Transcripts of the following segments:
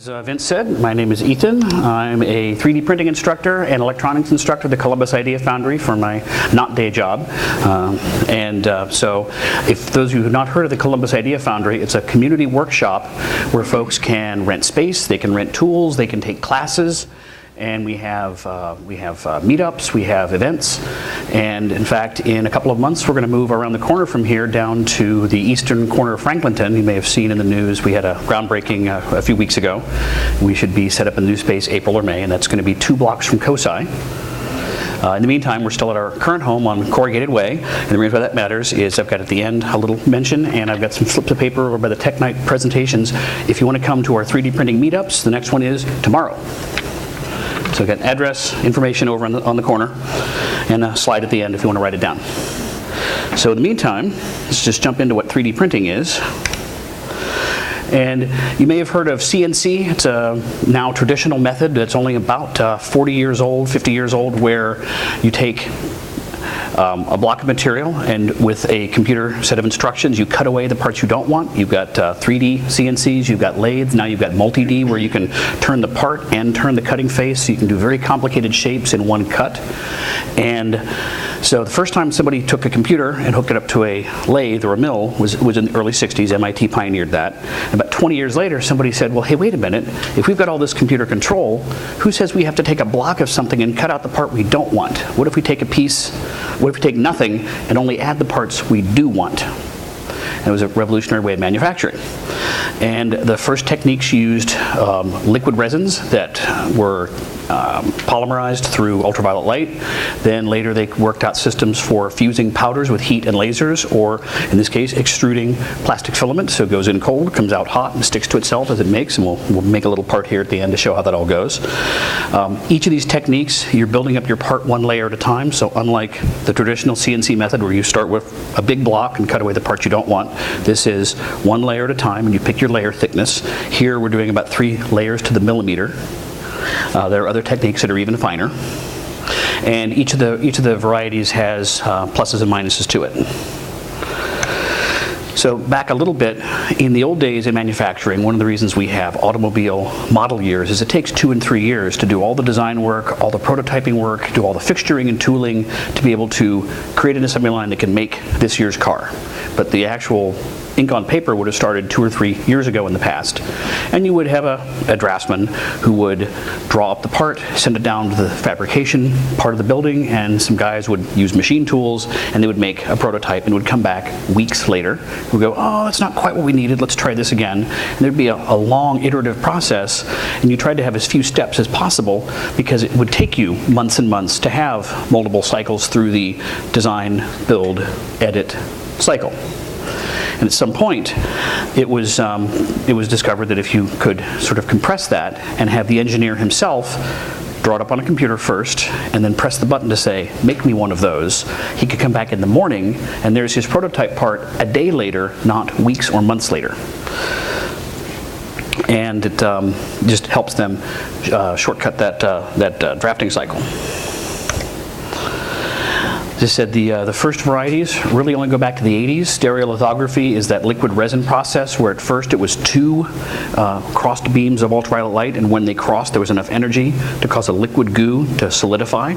As Vince said, my name is Ethan. I'm a 3D printing instructor and electronics instructor at the Columbus Idea Foundry for my not day job. So if those of you who have not heard of the Columbus Idea Foundry, it's a community workshop where folks can rent space, they can rent tools, they can take classes, and we have meetups, we have events, and in fact in a couple of months we're going to move around the corner from here down to the eastern corner of Franklinton. You may have seen in the news we had a groundbreaking a few weeks ago. We should be set up in new space April or May, and that's going to be 2 blocks from COSI. In the meantime, we're still at our current home on Corrugated Way, and the reason why that matters is I've got at the end a little mention, and I've got some slips of paper over by the Tech Night presentations. If you want to come to our 3D printing meetups, the next one is tomorrow. So I've got address, information over on the corner, and a slide at the end if you want to write it down. So in the meantime, let's just jump into what 3D printing is. And you may have heard of CNC. It's a now traditional method that's only about 40 years old, 50 years old, where you take a block of material, and with a computer set of instructions, you cut away the parts you don't want. You've got 3D CNCs, you've got lathes, now you've got multi-D where you can turn the part and turn the cutting face, so you can do very complicated shapes in one cut. And so the first time somebody took a computer and hooked it up to a lathe or a mill was in the early 60s. MIT pioneered that. And about 20 years later, somebody said, well, hey, wait a minute. If we've got all this computer control, who says we have to take a block of something and cut out the part we don't want? What if we take a piece, what if we take nothing and only add the parts we do want? And it was a revolutionary way of manufacturing. And the first techniques used liquid resins that were polymerized through ultraviolet light. Then later they worked out systems for fusing powders with heat and lasers, or in this case extruding plastic filament, so it goes in cold, comes out hot, and sticks to itself as it makes, and we'll make a little part here at the end to show how that all goes. Each of these techniques, you're building up your part one layer at a time, so unlike the traditional CNC method where you start with a big block and cut away the parts you don't want, this is one layer at a time, and you pick your layer thickness. Here we're doing about 3 layers to the millimeter. There are other techniques that are even finer, and each of the varieties has pluses and minuses to it. So back a little bit, in the old days in manufacturing, one of the reasons we have automobile model years is it takes 2 and 3 years to do all the design work, all the prototyping work, do all the fixturing and tooling to be able to create an assembly line that can make this year's car. But the actual ink on paper would have started 2 or 3 years ago in the past. And you would have a draftsman who would draw up the part, send it down to the fabrication part of the building, and some guys would use machine tools, and they would make a prototype and would come back weeks later. We'd go, oh, that's not quite what we needed, let's try this again. And there'd be a long iterative process, and you tried to have as few steps as possible because it would take you months and months to have multiple cycles through the design, build, edit cycle. And at some point, it was discovered that if you could sort of compress that and have the engineer himself draw it up on a computer first and then press the button to say, make me one of those, he could come back in the morning and there's his prototype part a day later, not weeks or months later. And it just helps them shortcut that drafting cycle. As I said, the first varieties really only go back to the 80s. Stereolithography is that liquid resin process where at first it was 2 crossed beams of ultraviolet light, and when they crossed there was enough energy to cause a liquid goo to solidify.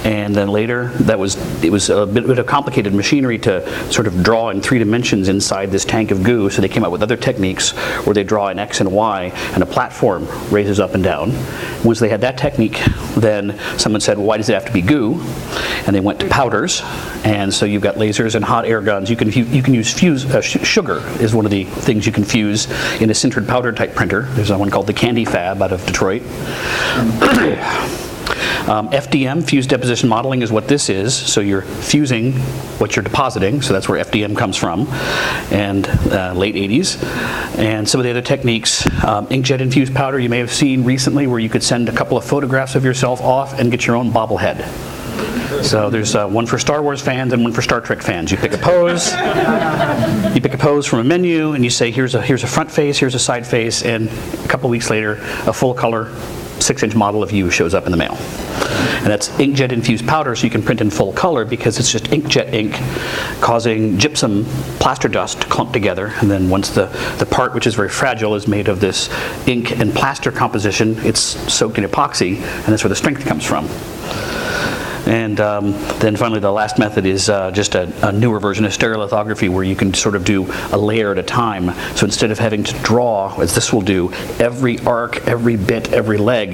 And then later it was a bit of complicated machinery to sort of draw in 3 dimensions inside this tank of goo, so they came out with other techniques where they draw an X and Y and a platform raises up and down. Once they had that technique, then someone said, well, why does it have to be goo? And they went to powders, and so you've got lasers and hot air guns. You can use sugar is one of the things you can fuse in a sintered powder type printer. There's one called the Candy Fab out of Detroit. FDM, fused deposition modeling, is what this is. So you're fusing what you're depositing, so that's where FDM comes from, and late 80s. And some of the other techniques, inkjet infused powder you may have seen recently, where you could send a couple of photographs of yourself off and get your own bobblehead. So there's one for Star Wars fans and one for Star Trek fans. You pick a pose, from a menu, and you say, here's a front face, here's a side face, and a couple weeks later, a full color 6-inch model of you shows up in the mail. And that's inkjet infused powder, so you can print in full color because it's just inkjet ink causing gypsum plaster dust to clump together. And then once the part, which is very fragile, is made of this ink and plaster composition, it's soaked in epoxy, and that's where the strength comes from. And then finally, the last method is just a newer version of stereolithography where you can sort of do a layer at a time. So instead of having to draw, as this will do, every arc, every bit, every leg,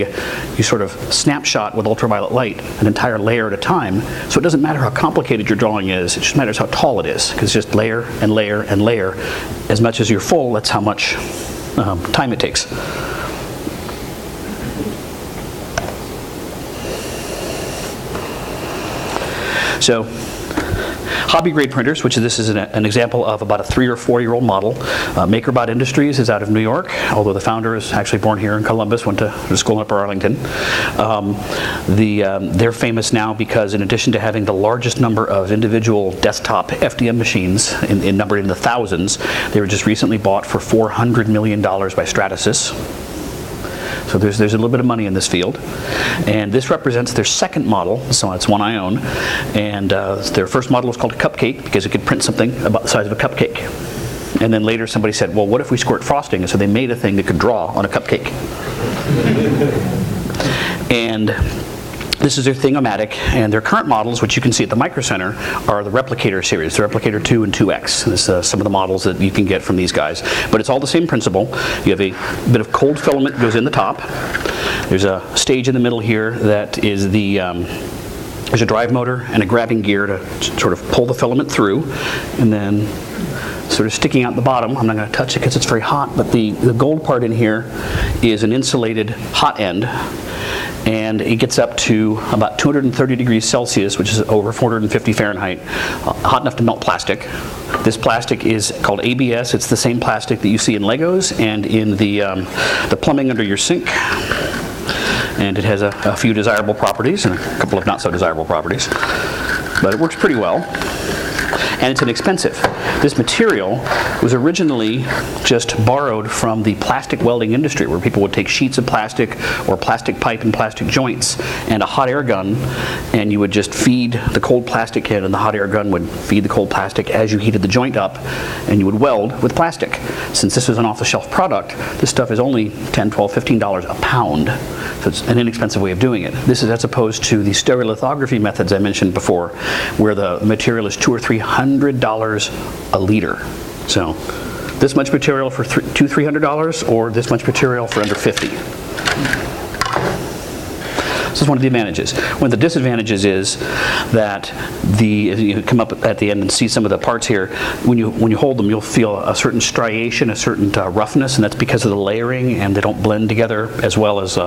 you sort of snapshot with ultraviolet light an entire layer at a time. So it doesn't matter how complicated your drawing is, it just matters how tall it is, because it's just layer and layer and layer. As much as you're full, that's how much time it takes. So, hobby grade printers, which this is an example of about a 3 or 4 year old model. MakerBot Industries is out of New York, although the founder is actually born here in Columbus, went to school in Upper Arlington. They're famous now because in addition to having the largest number of individual desktop FDM machines, numbered in the thousands, they were just recently bought for $400 million by Stratasys. So there's a little bit of money in this field. And this represents their second model, so it's one I own. And their first model was called a Cupcake because it could print something about the size of a cupcake. And then later somebody said, well, what if we squirt frosting? And so they made a thing that could draw on a cupcake. And this is their Thing-O-Matic, and their current models, which you can see at the Micro Center, are the Replicator series, the Replicator 2 and 2X. This is some of the models that you can get from these guys. But it's all the same principle. You have a bit of cold filament that goes in the top. There's a stage in the middle here that is there's a drive motor and a grabbing gear to sort of pull the filament through, and then sort of sticking out the bottom. I'm not going to touch it because it's very hot, but the gold part in here is an insulated hot end. And it gets up to about 230 degrees Celsius, which is over 450 Fahrenheit, hot enough to melt plastic. This plastic is called ABS. It's the same plastic that you see in Legos and in the plumbing under your sink. And it has a few desirable properties and a couple of not so desirable properties. But it works pretty well. And it's inexpensive. This material was originally just borrowed from the plastic welding industry, where people would take sheets of plastic or plastic pipe and plastic joints and a hot air gun, and you would just feed the cold plastic in, and the hot air gun would feed the cold plastic as you heated the joint up, and you would weld with plastic. Since this is an off-the-shelf product, this stuff is only $10, $12, $15 a pound. So it's an inexpensive way of doing it. This is as opposed to the stereolithography methods I mentioned before, where the material is $200 or $300 a liter. So this much material for $200-$300, or this much material for under $50. This is one of the advantages. One of the disadvantages is that you come up at the end and see some of the parts here. When you hold them, you'll feel a certain striation, a certain roughness, and that's because of the layering, and they don't blend together as well as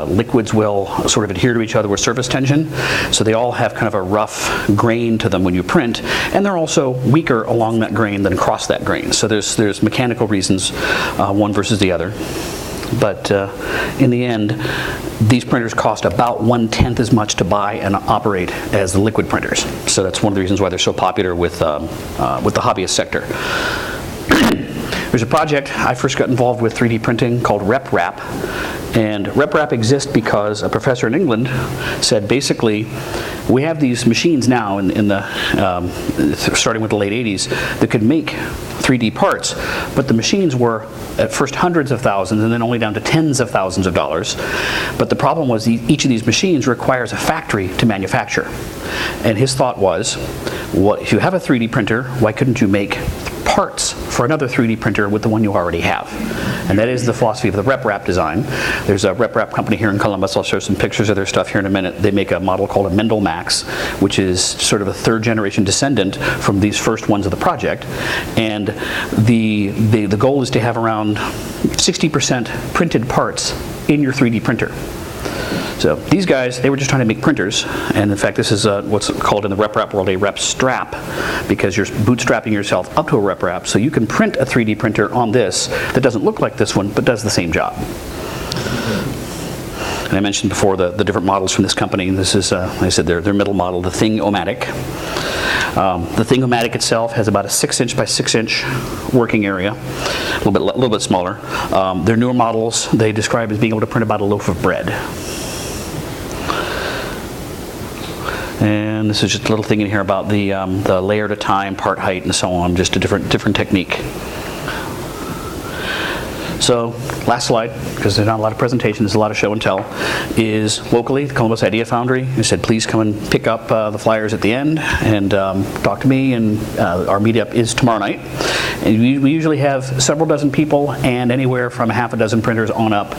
liquids will sort of adhere to each other with surface tension. So they all have kind of a rough grain to them when you print, and they're also weaker along that grain than across that grain. So there's mechanical reasons, one versus the other. But in the end, these printers cost about 1/10 as much to buy and operate as the liquid printers. So that's one of the reasons why they're so popular with the hobbyist sector. There's a project I first got involved with 3D printing called RepRap. And RepRap exists because a professor in England said basically, we have these machines now starting with the late 80s that could make 3D parts, but the machines were at first hundreds of thousands and then only down to tens of thousands of dollars. But the problem was each of these machines requires a factory to manufacture. And his thought was, if you have a 3D printer, why couldn't you make parts for another 3D printer with the one you already have? And that is the philosophy of the RepRap design. There's a RepRap company here in Columbus. I'll show some pictures of their stuff here in a minute. They make a model called a Mendel Max, which is sort of a third generation descendant from these first ones of the project. And the goal is to have around 60% printed parts in your 3D printer. So these guys, they were just trying to make printers, and in fact this is what's called in the RepRap world a rep strap, because you're bootstrapping yourself up to a RepRap, so you can print a 3D printer on this that doesn't look like this one, but does the same job. And I mentioned before the different models from this company. This is, like I said, their middle model, the Thing-O-Matic. The Thingomatic itself has about a 6-inch by 6-inch working area, a little bit smaller. Their newer models they describe as being able to print about a loaf of bread. And this is just a little thing in here about the layer at a time, part height, and so on, just a different technique. So, last slide, because there's not a lot of presentation, there's a lot of show and tell, is locally, the Columbus Idea Foundry. Who said, please come and pick up the flyers at the end and talk to me, and our meetup is tomorrow night. And we usually have several dozen people and anywhere from a half a dozen printers on up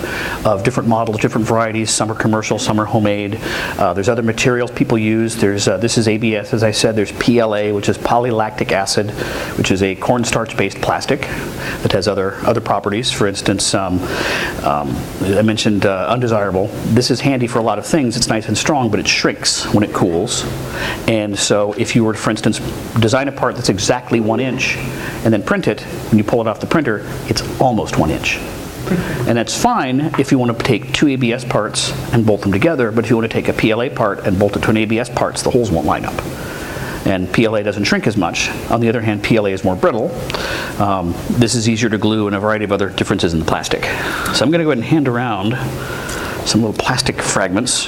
of different models, different varieties. Some are commercial, some are homemade. There's other materials people use. There's this is ABS, as I said. There's PLA, which is polylactic acid, which is a cornstarch-based plastic that has other properties. For instance, I mentioned undesirable. This is handy for a lot of things. It's nice and strong, but it shrinks when it cools. And so if you were, for instance, design a part that's exactly 1 inch and then print it, when you pull it off the printer, it's almost 1 inch. And that's fine if you want to take 2 ABS parts and bolt them together, but if you want to take a PLA part and bolt it to an ABS parts, the holes won't line up. And PLA doesn't shrink as much. On the other hand, PLA is more brittle. This is easier to glue, and a variety of other differences in the plastic. So I'm going to go ahead and hand around some little plastic fragments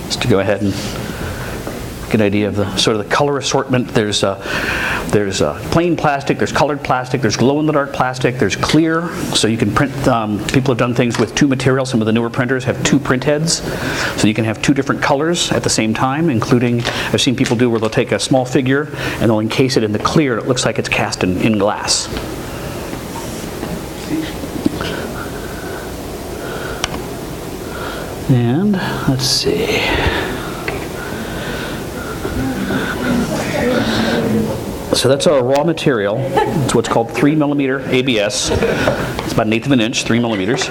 just to go ahead and get an idea of the sort of the color assortment. There's plain plastic, there's colored plastic, there's glow-in-the-dark plastic, there's clear, so you can print. People have done things with 2 materials. Some of the newer printers have 2 print heads, so you can have 2 different colors at the same time, including, I've seen people do where they'll take a small figure and they'll encase it in the clear. It looks like it's cast in glass. And let's see. So that's our raw material. It's what's called 3mm ABS. It's about 1/8 of an inch, 3 millimeters.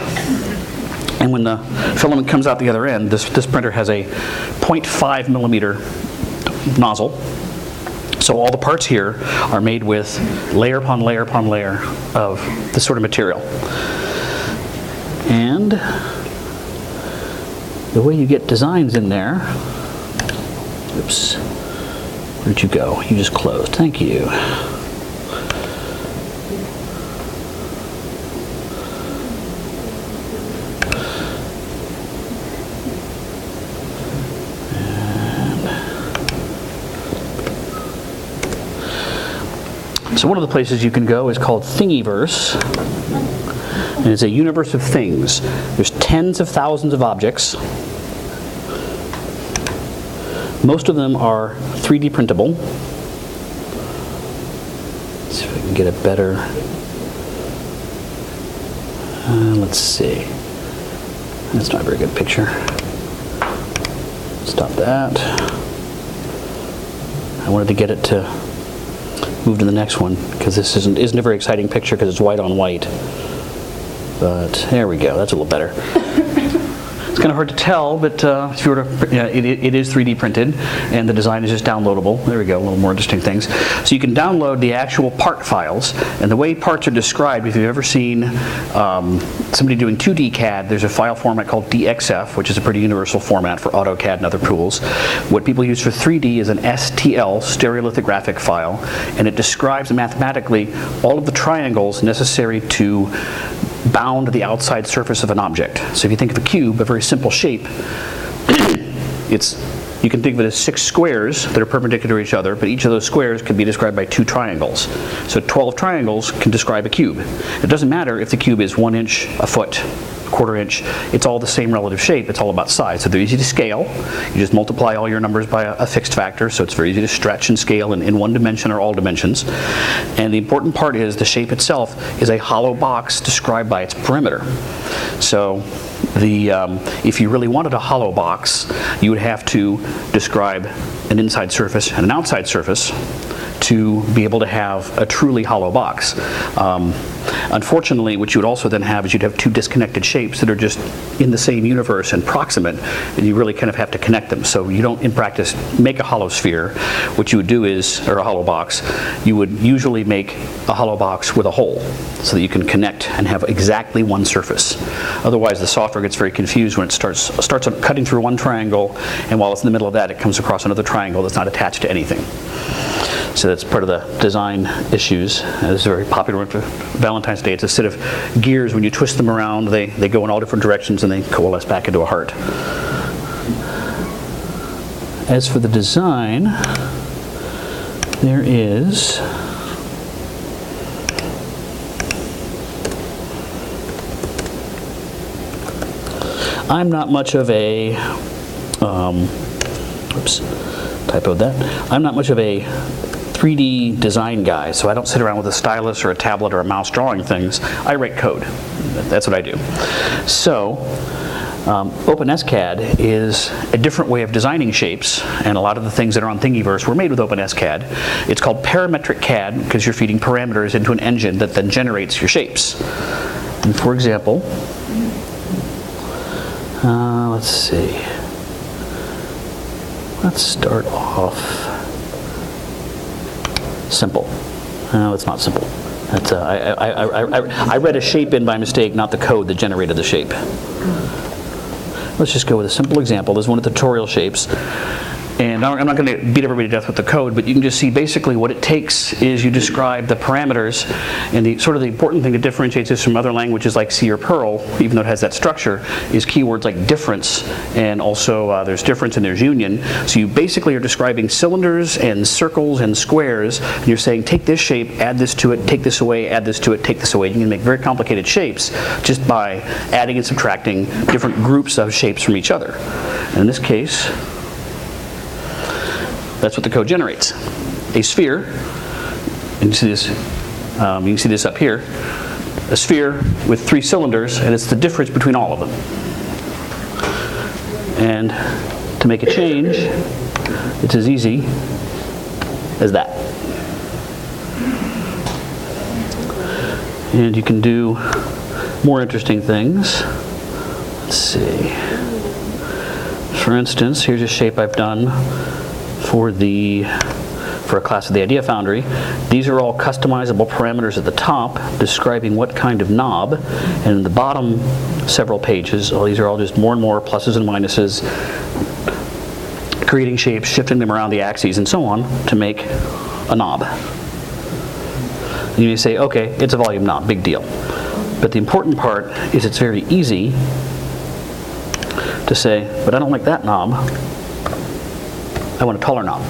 And when the filament comes out the other end, this printer has a 0.5 millimeter nozzle. So all the parts here are made with layer upon layer upon layer of this sort of material. And the way you get designs in there, oops. Where'd you go? You just closed. Thank you. So one of the places you can go is called Thingiverse. And it's a universe of things. There's tens of thousands of objects. Most of them are 3D printable. Let's see if I can get a better. Let's see. That's not a very good picture. Stop that. I wanted to get it to move to the next one because this isn't a very exciting picture because it's white on white. But there we go. That's a little better. It's kind of hard to tell, but if you were to, it is 3D printed, and the design is just downloadable. There we go, a little more interesting things. So you can download the actual part files, and the way parts are described, if you've ever seen somebody doing 2D CAD, there's a file format called DXF, which is a pretty universal format for AutoCAD and other tools. What people use for 3D is an STL, stereolithographic file, and it describes mathematically all of the triangles necessary to bound the outside surface of an object. So if you think of a cube, a very simple shape, you can think of it as 6 squares that are perpendicular to each other, but each of those squares can be described by 2 triangles. So 12 triangles can describe a cube. It doesn't matter if the cube is 1 inch, a foot, a quarter inch, it's all the same relative shape, it's all about size. So they're easy to scale. You just multiply all your numbers by a fixed factor, so it's very easy to stretch and scale in one dimension or all dimensions. And the important part is the shape itself is a hollow box described by its perimeter. So if you really wanted a hollow box, you would have to describe an inside surface and an outside surface to be able to have a truly hollow box. Unfortunately, what you would also then have is you'd have two disconnected shapes that are just in the same universe and proximate, and you really kind of have to connect them. So you don't, in practice, make a hollow sphere. What you would do is, or a hollow box, you would usually make a hollow box with a hole so that you can connect and have exactly one surface. Otherwise, the software gets very confused when it starts cutting through one triangle, and while it's in the middle of that, it comes across another triangle that's not attached to anything. So that's part of the design issues. It's very popular for Valentine's Day. It's a set of gears. When you twist them around, they go in all different directions and they coalesce back into a heart. As for the design, there is I'm not much of a oops, typoed that. I'm not much of a 3D design guy, so I don't sit around with a stylus or a tablet or a mouse drawing things. I write code. That's what I do. So OpenCAD is a different way of designing shapes, and a lot of the things that are on Thingiverse were made with OpenCAD. It's called parametric CAD because you're feeding parameters into an engine that then generates your shapes. And for example, let's see. Let's start off simple. No, it's not simple. That's, I read a shape in by mistake, not the code that generated the shape. Let's just go with a simple example. This is one of the tutorial shapes. And I'm not going to beat everybody to death with the code, but you can just see basically what it takes is you describe the parameters, and the sort of the important thing that differentiates this from other languages like C or Perl, even though it has that structure, is keywords like difference, and also there's difference and there's union. So you basically are describing cylinders and circles and squares, and you're saying take this shape, add this to it, take this away, add this to it, take this away. You can make very complicated shapes just by adding and subtracting different groups of shapes from each other. And in this case, that's what the code generates. A sphere, and you see this up here, a sphere with 3 cylinders, and it's the difference between all of them. And to make a change, it's as easy as that. And you can do more interesting things. Let's see. For instance, here's a shape I've done for a class of the Idea Foundry. These are all customizable parameters at the top describing what kind of knob, and in the bottom several pages, these are all just more and more pluses and minuses, creating shapes, shifting them around the axes, and so on to make a knob. And you may say, okay, it's a volume knob, big deal. But the important part is it's very easy to say, but I don't like that knob. I want a taller knob.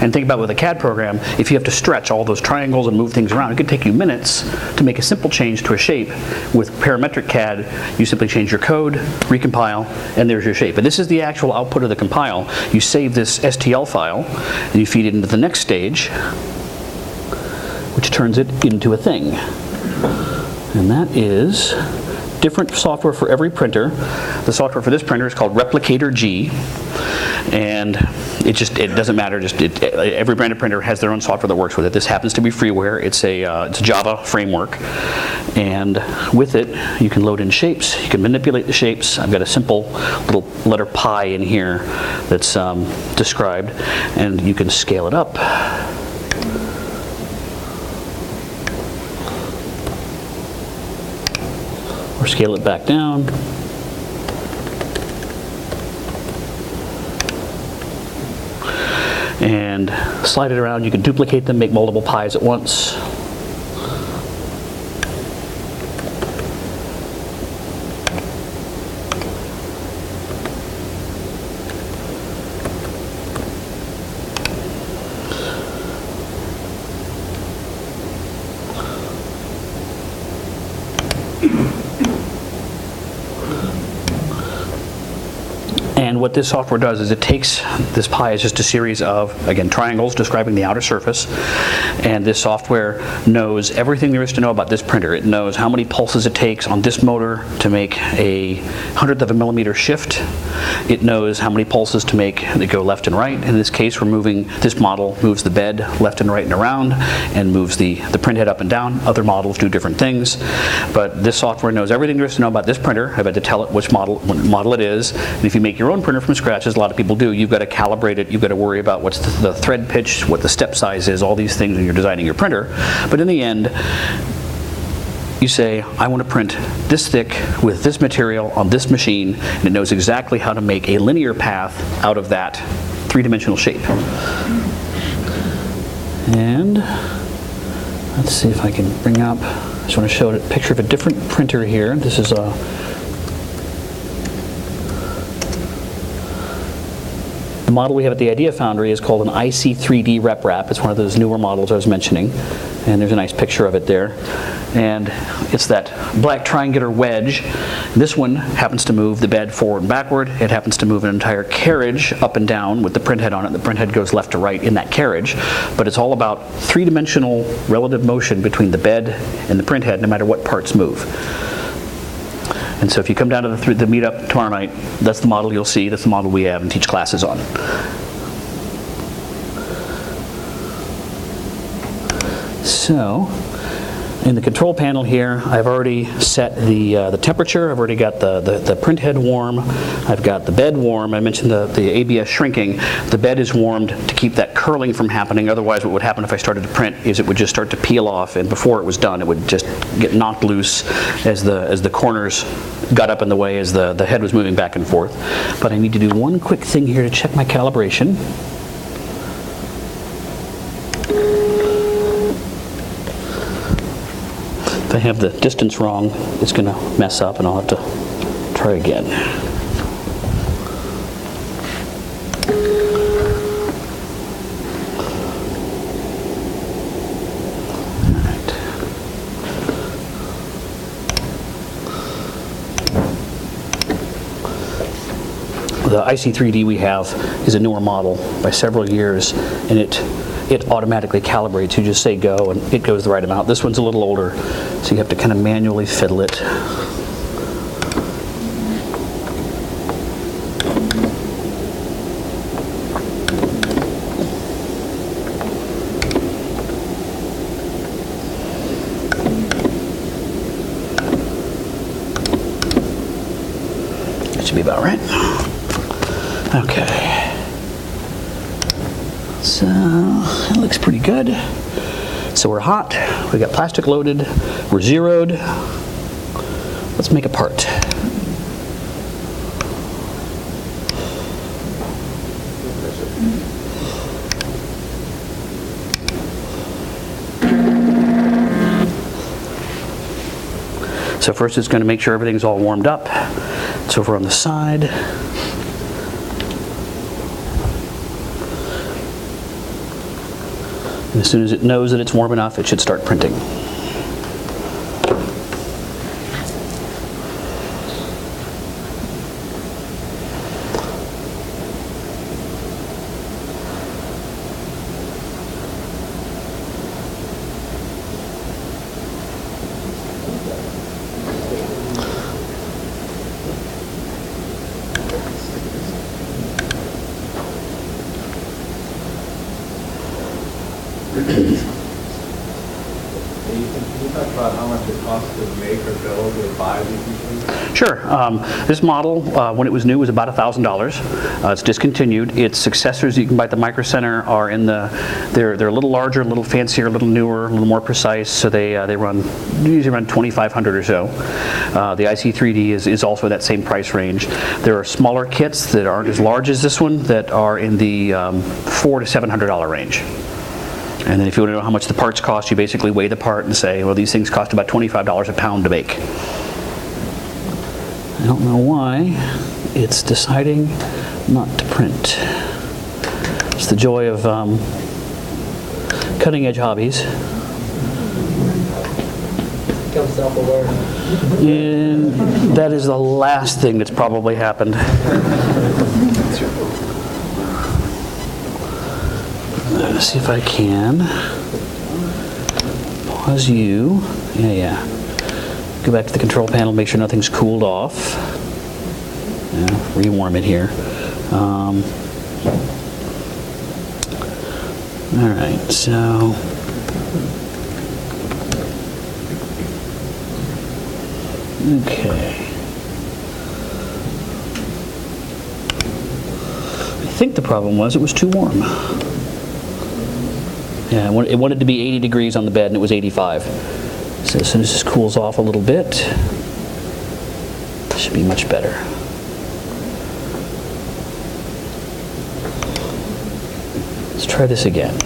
And think about with a CAD program, if you have to stretch all those triangles and move things around, it could take you minutes to make a simple change to a shape. With parametric CAD, you simply change your code, recompile, and there's your shape. And this is the actual output of the compile. You save this STL file, and you feed it into the next stage, which turns it into a thing. And that is different software for every printer. The software for this printer is called Replicator G, and it doesn't matter. Every branded printer has their own software that works with it. This happens to be freeware. It's a Java framework, and with it you can load in shapes. You can manipulate the shapes. I've got a simple little letter pi in here that's described, and you can scale it up. Or scale it back down. And slide it around. You can duplicate them, make multiple pies at once. And And what this software does is it takes, this pie is just a series of, again, triangles describing the outer surface, and this software knows everything there is to know about this printer. It knows how many pulses it takes on this motor to make a 100th of a millimeter shift. It knows how many pulses to make that go left and right. In this case, this model moves the bed left and right and around, and moves the print head up and down. Other models do different things, but this software knows everything there is to know about this printer. I've had to tell it which model it is, and if you make your own printer from scratch, as a lot of people do, you've got to calibrate it, you've got to worry about what's the thread pitch, what the step size is, all these things when you're designing your printer. But in the end, you say, I want to print this thick with this material on this machine, and it knows exactly how to make a linear path out of that three-dimensional shape. And let's see if I can bring up, I just want to show a picture of a different printer here. This is the model we have at the Idea Foundry is called an IC3D RepRap. It's one of those newer models I was mentioning, and there's a nice picture of it there. And it's that black triangular wedge. This one happens to move the bed forward and backward. It happens to move an entire carriage up and down with the print head on it. The print head goes left to right in that carriage, but it's all about three-dimensional relative motion between the bed and the print head, no matter what parts move. And so if you come down to the meetup tomorrow night, that's the model you'll see. That's the model we have and teach classes on. So, in the control panel here, I've already set the temperature. I've already got the print head warm. I've got the bed warm. I mentioned the ABS shrinking. The bed is warmed to keep that curling from happening. Otherwise, what would happen if I started to print is it would just start to peel off, and before it was done, it would just get knocked loose as the corners got up in the way as the head was moving back and forth. But I need to do one quick thing here to check my calibration. If I have the distance wrong, it's going to mess up and I'll have to try again. The IC3D we have is a newer model by several years, and it automatically calibrates. You just say go and it goes the right amount. This one's a little older, so you have to kind of manually fiddle it. That should be about right. Okay. So it looks pretty good. So we're hot, we got plastic loaded, we're zeroed. Let's make a part. So first it's going to make sure everything's all warmed up. It's over on the side. And as soon as it knows that it's warm enough, it should start printing. Can you talk about how much it costs to make or build or buy these machines? Sure. This model, when it was new, was about $1,000. It's discontinued. Its successors you can buy at the Micro Center are they're a little larger, a little fancier, a little newer, a little more precise. So they usually run $2,500 or so. The IC3D is also in that same price range. There are smaller kits that aren't as large as this one that are in the $400 to $700 range. And then if you want to know how much the parts cost, you basically weigh the part and say, well, these things cost about $25 a pound to make. I don't know why it's deciding not to print. It's the joy of cutting edge hobbies. Comes self-aware. And that is the last thing that's probably happened. Let's see if I can pause you. Yeah. Go back to the control panel, make sure nothing's cooled off. Yeah, rewarm it here. All right, so okay. I think the problem was it was too warm. Yeah, it wanted to be 80 degrees on the bed and it was 85. So as soon as this cools off a little bit, it should be much better. Let's try this again.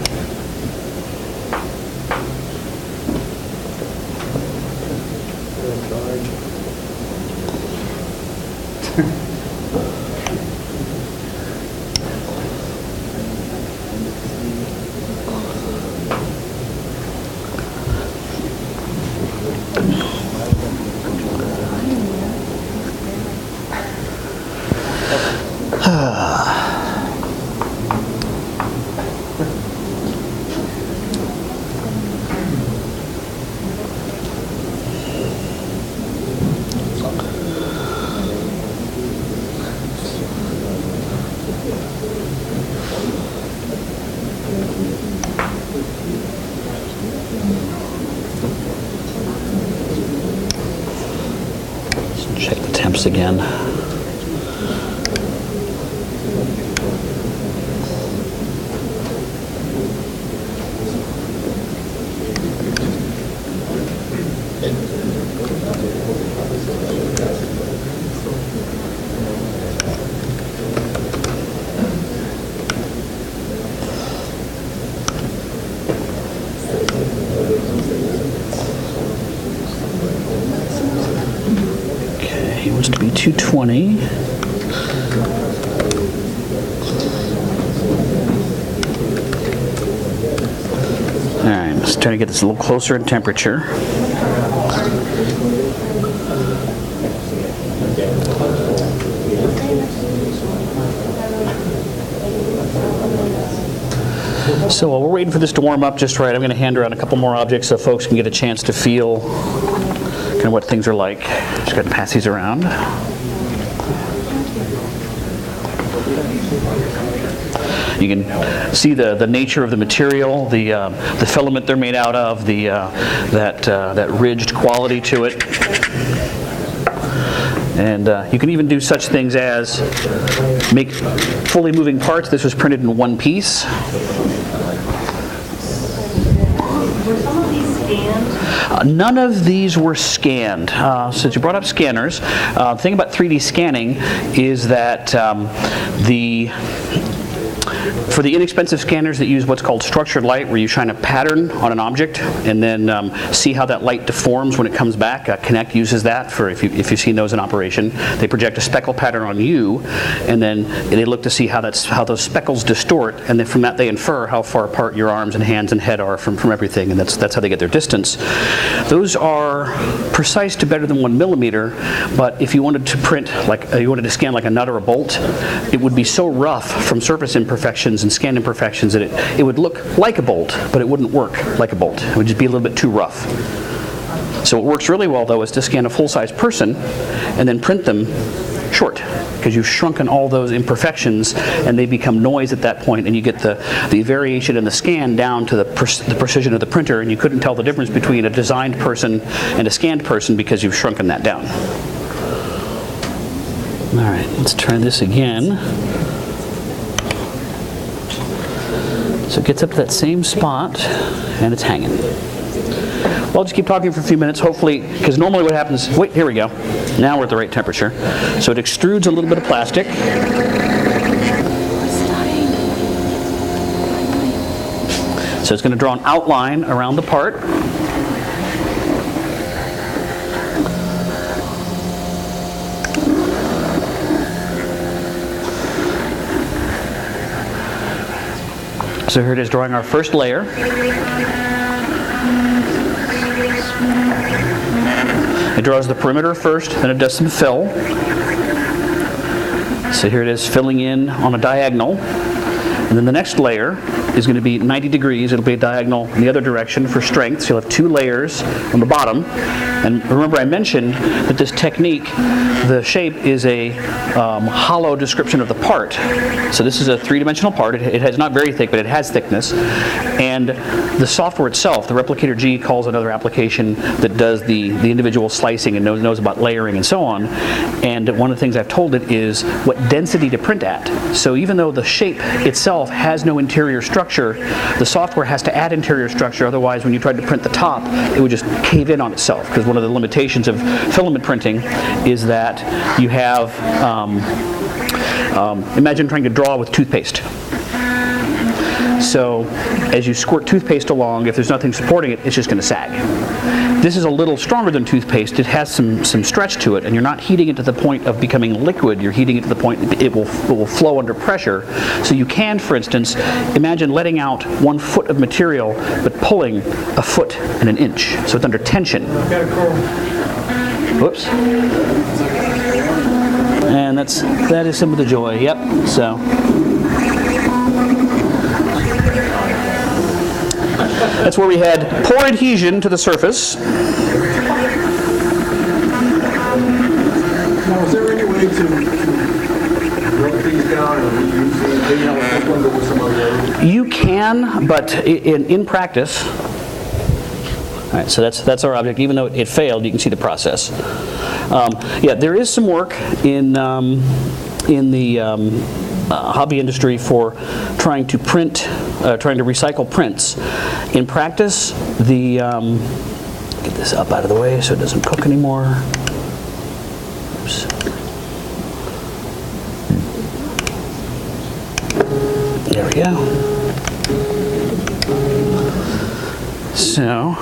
Check the temps again. He wants to be 220. All right, let's try to get this a little closer in temperature. So while we're waiting for this to warm up just right, I'm going to hand around a couple more objects so folks can get a chance to feel kind of what things are like. Just got to pass these around. You can see the nature of the material, the filament they're made out of, that ridged quality to it. And you can even do such things as make fully moving parts. This was printed in one piece. Were some of these scanned? None of these were scanned. Since you brought up scanners, the thing about 3D scanning is that for the inexpensive scanners that use what's called structured light, where you shine a pattern on an object and then see how that light deforms when it comes back, Connect uses that for if you've seen those in operation. They project a speckle pattern on you, and then they look to see how those speckles distort, and then from that they infer how far apart your arms and hands and head are from everything, and that's how they get their distance. Those are precise to better than 1 millimeter, but if you wanted to print you wanted to scan like a nut or a bolt, it would be so rough from surface imperfections and scan imperfections that it would look like a bolt, but it wouldn't work like a bolt. It would just be a little bit too rough. So what works really well, though, is to scan a full-size person and then print them short, because you've shrunken all those imperfections and they become noise at that point, and you get the variation in the scan down to the precision of the printer, and you couldn't tell the difference between a designed person and a scanned person because you've shrunken that down. All right, let's try this again. So it gets up to that same spot, and it's hanging. Well, I'll just keep talking for a few minutes, hopefully, because normally what happens, wait, here we go. Now we're at the right temperature. So it extrudes a little bit of plastic. So it's going to draw an outline around the part. So here it is, drawing our first layer. It draws the perimeter first, then it does some fill. So here it is filling in on a diagonal. And then the next layer is going to be 90 degrees. It'll be a diagonal in the other direction for strength. So you'll have 2 layers on the bottom. And remember I mentioned that this technique, the shape is a hollow description of the part. So this is a 3-dimensional part. It has not very thick, but it has thickness. And the software itself, the Replicator G, calls another application that does the individual slicing and knows about layering and so on. And one of the things I've told it is what density to print at. So even though the shape itself has no interior structure, the software has to add interior structure. Otherwise, when you tried to print the top, it would just cave in on itself. Because one of the limitations of filament printing is that you have, imagine trying to draw with toothpaste. So as you squirt toothpaste along, if there's nothing supporting it, it's just going to sag. This is a little stronger than toothpaste. It has some stretch to it, and you're not heating it to the point of becoming liquid. You're heating it to the point it will flow under pressure. So you can, for instance, imagine letting out 1 foot of material, but pulling 1 foot and 1 inch. So it's under tension. Whoops. And that is some of the joy. Yep. So. That's where we had poor adhesion to the surface. Now, is there any way to break these down and reuse these? You know, like one with some other? You can, but in practice. All right, so that's our object. Even though it failed, you can see the process. Yeah, there is some work in the hobby industry for trying to recycle prints. In practice, get this up out of the way so it doesn't cook anymore. Oops. There we go. So,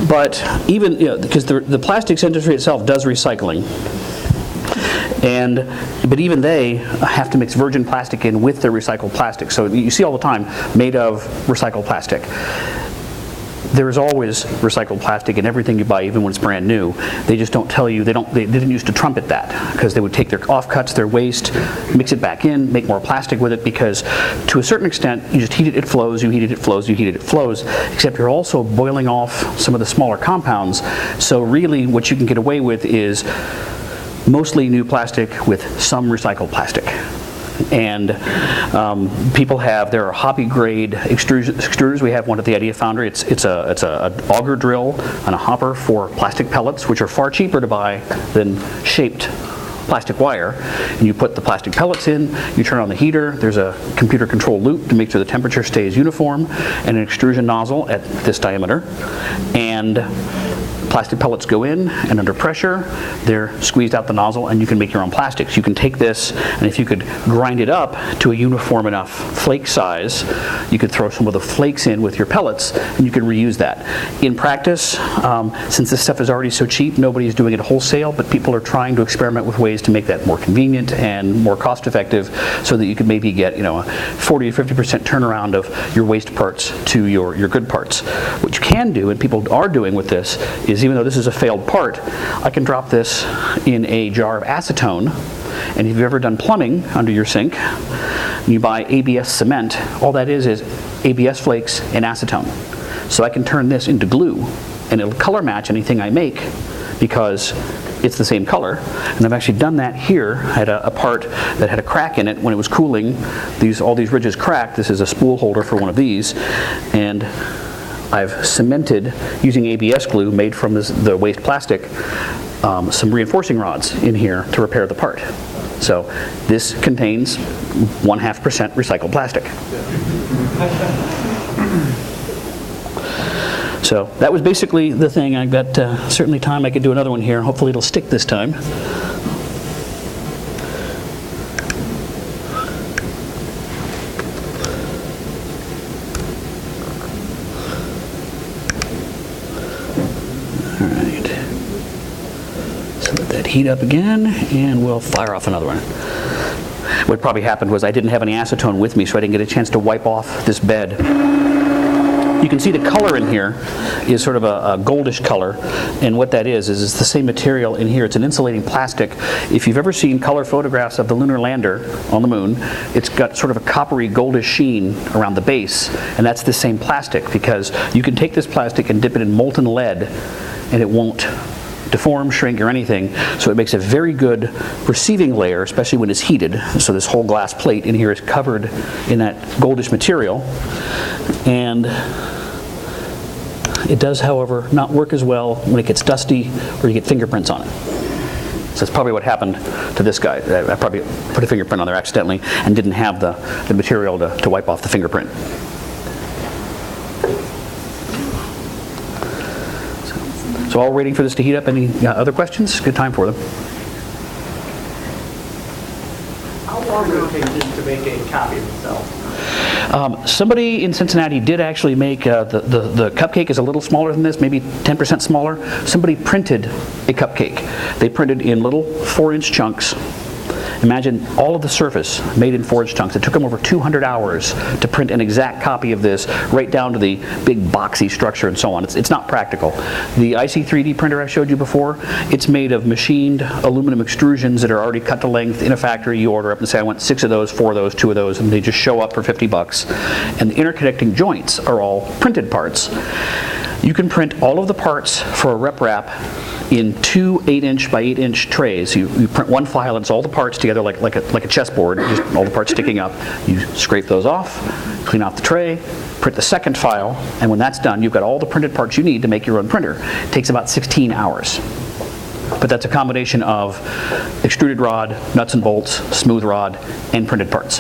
but even, because the plastics industry itself does recycling. But even they have to mix virgin plastic in with their recycled plastic. So you see all the time, made of recycled plastic. There is always recycled plastic in everything you buy, even when it's brand new. They just don't tell you, they didn't used to trumpet that, because they would take their offcuts, their waste, mix it back in, make more plastic with it, because to a certain extent, you just heat it, it flows, you heat it, it flows, you heat it, it flows, except you're also boiling off some of the smaller compounds. So really what you can get away with is mostly new plastic with some recycled plastic. And there are hobby grade extruders. We have one at the Idea Foundry. It's a auger drill and a hopper for plastic pellets, which are far cheaper to buy than shaped plastic wire. And you put the plastic pellets in, you turn on the heater, there's a computer control loop to make sure the temperature stays uniform, and an extrusion nozzle at this diameter. And plastic pellets go in, and under pressure, they're squeezed out the nozzle, and you can make your own plastics. You can take this, and if you could grind it up to a uniform enough flake size, you could throw some of the flakes in with your pellets, and you can reuse that. In practice, since this stuff is already so cheap, nobody's doing it wholesale, but people are trying to experiment with ways to make that more convenient and more cost-effective, so that you could maybe get, a 40 or 50% turnaround of your waste parts to your good parts. What you can do, and people are doing with this, is even though this is a failed part, I can drop this in a jar of acetone. And if you've ever done plumbing under your sink, and you buy ABS cement, all that is ABS flakes and acetone. So I can turn this into glue, and it'll color match anything I make because it's the same color. And I've actually done that here. I had a part that had a crack in it when it was cooling. All these ridges cracked. This is a spool holder for one of these. And I've cemented, using ABS glue made from the waste plastic, some reinforcing rods in here to repair the part. So this contains 0.5% recycled plastic. So that was basically the thing. I've got certainly time. I could do another one here. Hopefully it'll stick this time. Heat up again, and we'll fire off another one. What probably happened was I didn't have any acetone with me, so I didn't get a chance to wipe off this bed. You can see the color in here is sort of a goldish color, and what that is it's the same material in here. It's an insulating plastic. If you've ever seen color photographs of the lunar lander on the moon, it's got sort of a coppery goldish sheen around the base, and that's the same plastic, because you can take this plastic and dip it in molten lead and it won't deform, shrink, or anything. So it makes a very good receiving layer, especially when it's heated. So this whole glass plate in here is covered in that goldish material. And it does, however, not work as well when it gets dusty or you get fingerprints on it. So that's probably what happened to this guy. I probably put a fingerprint on there accidentally and didn't have the material to wipe off the fingerprint. So all waiting for this to heat up. Any other questions? Good time for them. How long would it take you to make a copy of itself? Somebody in Cincinnati did actually make, the Cupcake is a little smaller than this, maybe 10% smaller. Somebody printed a Cupcake. They printed in little 4-inch chunks. Imagine all of the surface made in 4-inch chunks. It took them over 200 hours to print an exact copy of this, right down to the big boxy structure and so on. It's not practical. The IC3D printer I showed you before, it's made of machined aluminum extrusions that are already cut to length in a factory. You order up and say, I want 6 of those, 4 of those, 2 of those, and they just show up for $50. And the interconnecting joints are all printed parts. You can print all of the parts for a RepRap in 2 8-inch by 8-inch trays. You print one file and it's all the parts together like a chessboard, just all the parts sticking up. You scrape those off, clean off the tray, print the second file, and when that's done, you've got all the printed parts you need to make your own printer. It takes about 16 hours. But that's a combination of extruded rod, nuts and bolts, smooth rod, and printed parts.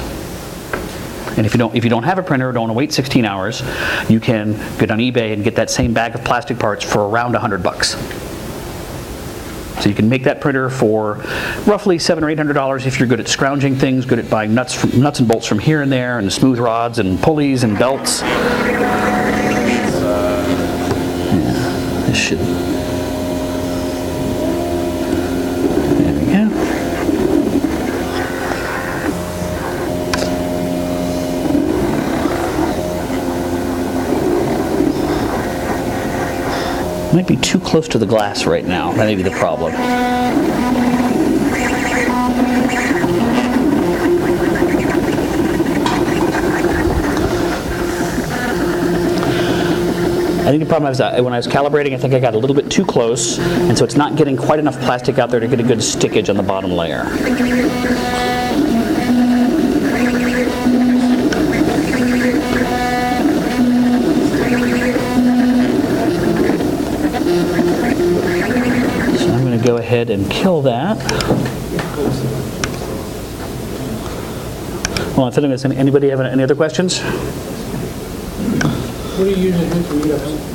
And if you don't have a printer or don't want to wait 16 hours, you can go down eBay and get that same bag of plastic parts for around $100. So you can make that printer for roughly $700 or $800 if you're good at scrounging things, good at buying nuts and bolts from here and there, and smooth rods and pulleys and belts. Yeah, this should. There we go. Might be too close to the glass right now. That may be the problem. I think the problem is that when I was calibrating, I think I got a little bit too close, and so it's not getting quite enough plastic out there to get a good stickage on the bottom layer. Go ahead and kill that. Well, anybody have any other questions? What do you usually do for meetups?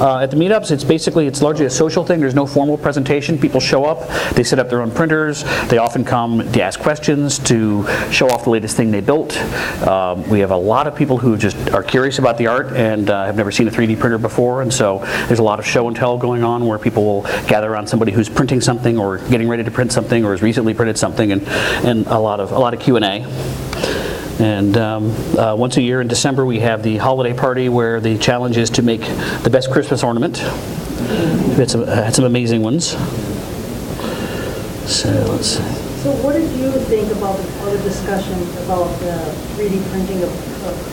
At the meetups, it's largely a social thing. There's no formal presentation. People show up, they set up their own printers. They often come to ask questions, to show off the latest thing they built. We have a lot of people who just are curious about the art and have never seen a 3D printer before, and so there's a lot of show and tell going on where people will gather around somebody who's printing something or getting ready to print something or has recently printed something, and a lot of Q&A. And once a year in December, we have the holiday party where the challenge is to make the best Christmas ornament. We had some amazing ones. So let's see. So what did you think about all the discussions about 3D printing of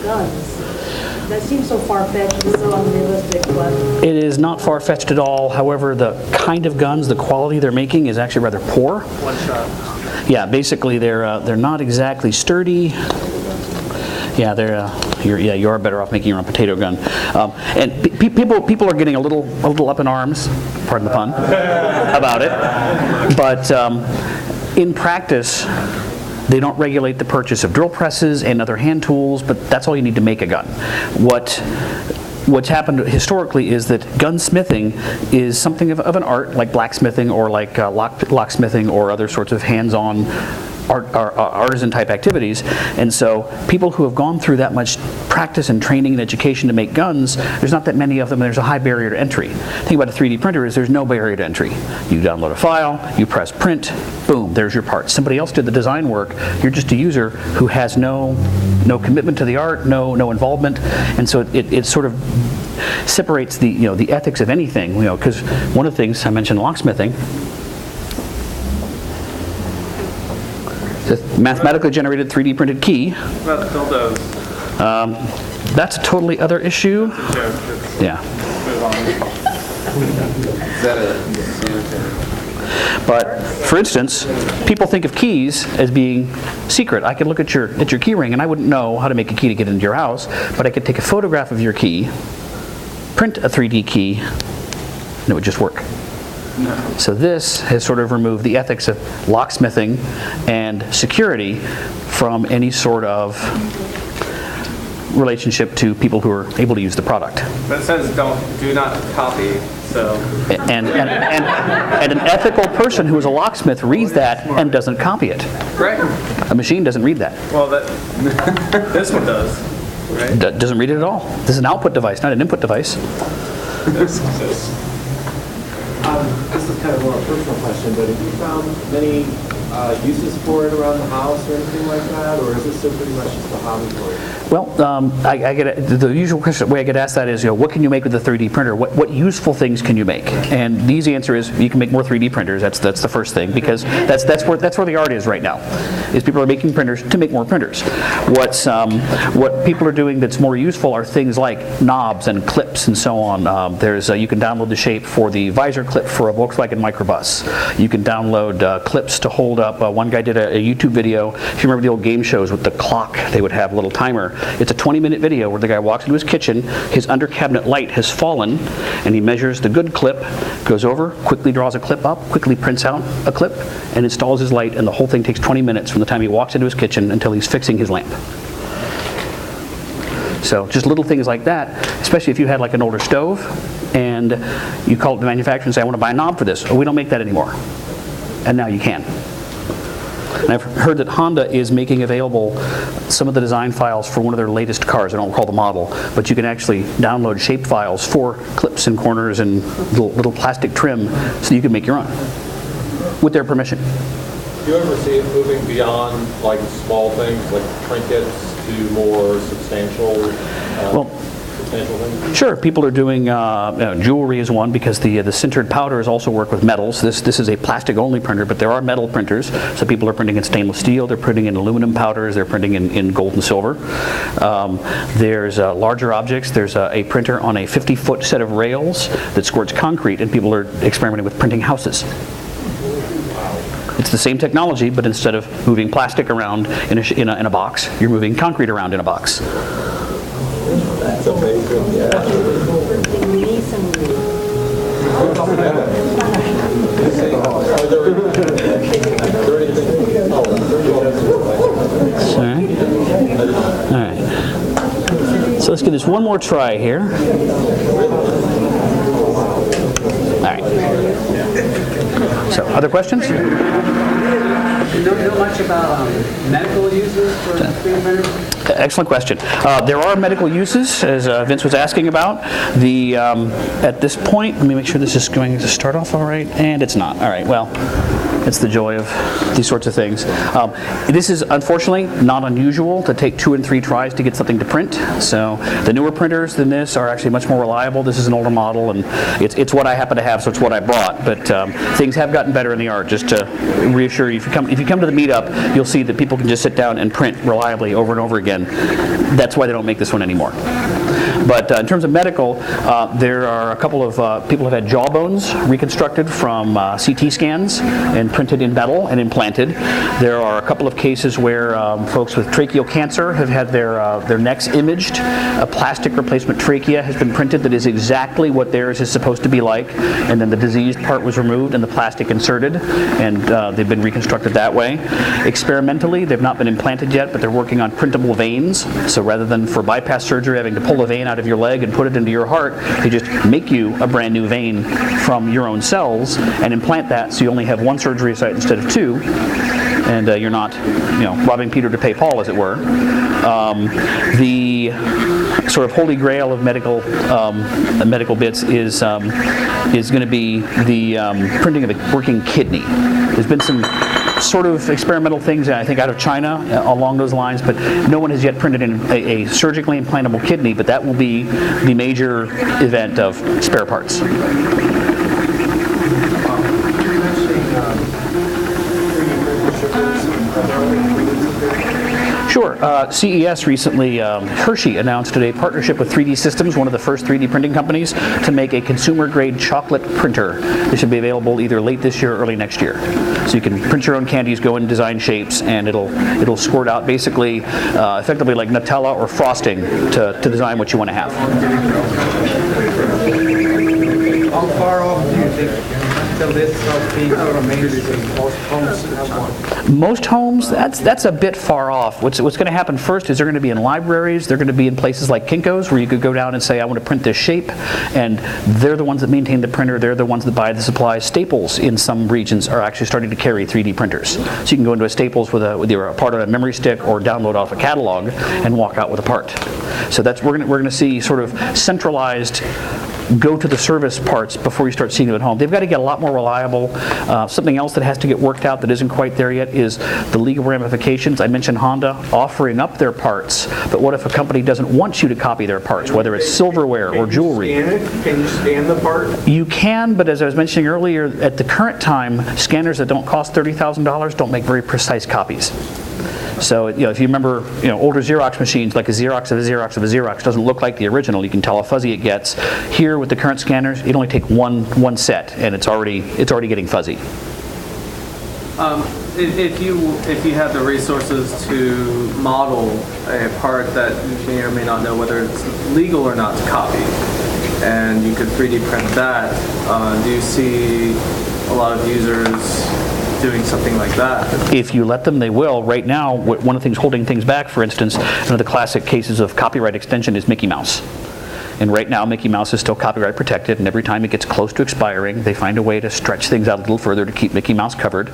guns? That seems so far-fetched, so unrealistic, but... It is not far-fetched at all. However, the kind of guns, the quality they're making is actually rather poor. One shot. Yeah, basically they're not exactly sturdy. Yeah, you are better off making your own potato gun. And people are getting a little up in arms, pardon the pun, about it. But in practice, they don't regulate the purchase of drill presses and other hand tools, but that's all you need to make a gun. What's happened historically is that gunsmithing is something of an art, like blacksmithing or like locksmithing or other sorts of hands-on artisan type activities. And so people who have gone through that much practice and training and education to make guns, there's not that many of them, and there's a high barrier to entry. The thing about a 3D printer is there's no barrier to entry. You download a file, you press print, boom, there's your part. Somebody else did the design work, you're just a user who has no commitment to the art, no involvement, and so it sort of separates the ethics of anything, because one of the things I mentioned, locksmithing, the mathematically generated 3D printed key. About dildos. That's a totally other issue. Yeah. Is that a sanitary? But for instance, people think of keys as being secret. I could look at your key ring and I wouldn't know how to make a key to get into your house, but I could take a photograph of your key, print a 3D key, and it would just work. No. So this has sort of removed the ethics of locksmithing and security from any sort of relationship to people who are able to use the product. But it says do not copy, so. And an ethical person who is a locksmith reads that and doesn't copy it. Right. A machine doesn't read that. Well, this one does, right? Doesn't read it at all. This is an output device, not an input device. This is kind of more a personal question, but have you found many uses for it around the house or anything like that, or is this still pretty much just a hobby for you? Well, I get the usual question, way I get asked that is, what can you make with a 3D printer? What useful things can you make? And the easy answer is you can make more 3D printers. That's the first thing, because that's where the art is right now. Is people are making printers to make more printers. What people are doing that's more useful are things like knobs and clips and so on. You can download the shape for the visor clip for a Volkswagen microbus. You can download clips to hold up. One guy did a YouTube video. If you remember the old game shows with the clock, they would have a little timer. It's a 20-minute video where the guy walks into his kitchen, his under cabinet light has fallen, and he measures the good clip, goes over, quickly draws a clip up, quickly prints out a clip, and installs his light, and the whole thing takes 20 minutes from the time he walks into his kitchen until he's fixing his lamp. So just little things like that, especially if you had like an older stove, and you call up the manufacturer and say, I want to buy a knob for this. Oh, we don't make that anymore. And now you can. And I've heard that Honda is making available some of the design files for one of their latest cars. I don't recall the model, but you can actually download shape files for clips and corners and little plastic trim so you can make your own with their permission. Do you ever see it moving beyond like small things like trinkets to more substantial things? Sure, people are doing jewelry is one, because the sintered powders also work with metals. This is a plastic only printer, but there are metal printers. So people are printing in stainless steel, they're printing in aluminum powders, they're printing in gold and silver. There's larger objects. There's a printer on a 50-foot set of rails that squirts concrete, and people are experimenting with printing houses. It's the same technology, but instead of moving plastic around in a box, you're moving concrete around in a box. That's amazing, yeah. All right. So let's give this one more try here. All right. So, other questions? You don't know much about medical uses for 3D printers? Excellent question. There are medical uses, as Vince was asking about. At this point, let me make sure this is going to start off all right, and it's not. All right, well, it's the joy of these sorts of things. This is unfortunately not unusual to take 2 and 3 tries to get something to print. So the newer printers than this are actually much more reliable. This is an older model, and it's what I happen to have, so it's what I brought. But things have gotten better in the art. Just to reassure you, if you come to the meetup, you'll see that people can just sit down and print reliably over and over again. That's why they don't make this one anymore. But in terms of medical, there are a couple of people have had jawbones reconstructed from CT scans and printed in metal and implanted. There are a couple of cases where folks with tracheal cancer have had their necks imaged. A plastic replacement trachea has been printed that is exactly what theirs is supposed to be like, and then the diseased part was removed and the plastic inserted, and they've been reconstructed that way. Experimentally, they've not been implanted yet, but they're working on printable veins. So rather than for bypass surgery having to pull a vein out of your leg and put it into your heart, they just make you a brand new vein from your own cells and implant that, so you only have 1 surgery site instead of 2. and you're not, robbing Peter to pay Paul, as it were. The sort of holy grail of medical bits is going to be the printing of a working kidney. There's been some sort of experimental things, I think, out of China along those lines, but no one has yet printed in a surgically implantable kidney, but that will be the major event of spare parts. Sure. CES recently, Hershey announced today partnership with 3D Systems, one of the first 3D printing companies, to make a consumer-grade chocolate printer. This should be available either late this year or early next year. So you can print your own candies, go and design shapes, and it'll squirt out basically, effectively like Nutella or frosting to design what you want to have. How far off do you think until this starts being automated? Most homes have one. Most homes, that's a bit far off. What's going to happen first is they're going to be in libraries. They're going to be in places like Kinko's, where you could go down and say, I want to print this shape, and they're the ones that maintain the printer. They're the ones that buy the supplies. Staples in some regions are actually starting to carry 3D printers. So you can go into a Staples with either a part on a memory stick or download off a catalog and walk out with a part. So we're going to see sort of centralized go to the service parts before you start seeing them at home. They've got to get a lot more reliable. Something else that has to get worked out that isn't quite there yet is the legal ramifications. I mentioned Honda offering up their parts, but what if a company doesn't want you to copy their parts, whether it's silverware or jewelry? Can you scan the part? You can, but as I was mentioning earlier, at the current time, scanners that don't cost $30,000 don't make very precise copies. So, if you remember, older Xerox machines, like a Xerox of a Xerox of a Xerox doesn't look like the original. You can tell how fuzzy it gets. Here, with the current scanners, it only take one set, and it's already getting fuzzy. If you have the resources to model a part that you may or may not know whether it's legal or not to copy, and you could 3D print that, do you see a lot of users doing something like that? If you let them, they will. Right now, one of the things holding things back, for instance, one of the classic cases of copyright extension is Mickey Mouse. And right now, Mickey Mouse is still copyright protected, and every time it gets close to expiring, they find a way to stretch things out a little further to keep Mickey Mouse covered.